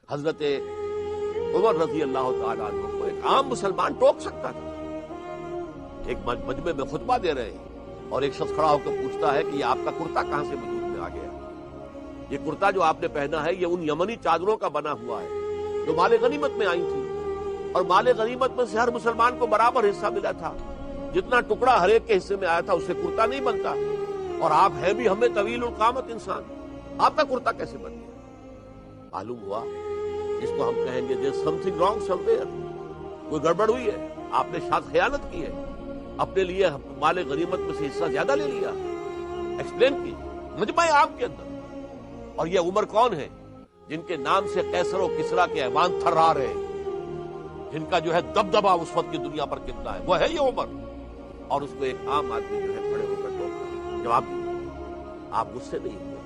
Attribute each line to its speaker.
Speaker 1: حضرت عمر رضی اللہ تعالیٰ عنہ کو ایک عام مسلمان ٹوک سکتا تھا. ایک مجمع میں خطبہ دے رہے ہیں اور ایک شخص کھڑا ہو کر پوچھتا ہے کہ یہ آپ کا کرتا کہاں سے وجود میں آ گیا؟ یہ کرتا جو آپ نے پہنا ہے یہ ان یمنی چادروں کا بنا ہوا ہے جو مال غنیمت میں آئی تھی، اور مال غنیمت میں سے ہر مسلمان کو برابر حصہ ملا تھا. جتنا ٹکڑا ہر ایک کے حصے میں آیا تھا اس سے کرتا نہیں بنتا، اور آپ ہیں بھی ہمیں طویل القامت انسان، آپ کا کرتا کیسے بن گیا؟ معلوم ہوا جس کو ہم کہیں گے there's something wrong somewhere، کوئی گڑبڑ ہوئی ہے، آپ نے شاید خیانت کی ہے، اپنے لیے مال غنیمت میں سے حصہ زیادہ لے لیا. ایکسپلین کی مجمع عام کے اندر. اور یہ عمر کون ہے جن کے نام سے قیصر و کسریٰ کے ایوان تھرا رہے ہیں، جن کا جو ہے دبدبا اس وقت کی دنیا پر کتنا ہے، وہ ہے یہ عمر. اور اس کو ایک عام آدمی جو ہے کھڑے ہو کر جواب دیا. آپ غصے نہیں ہوئے،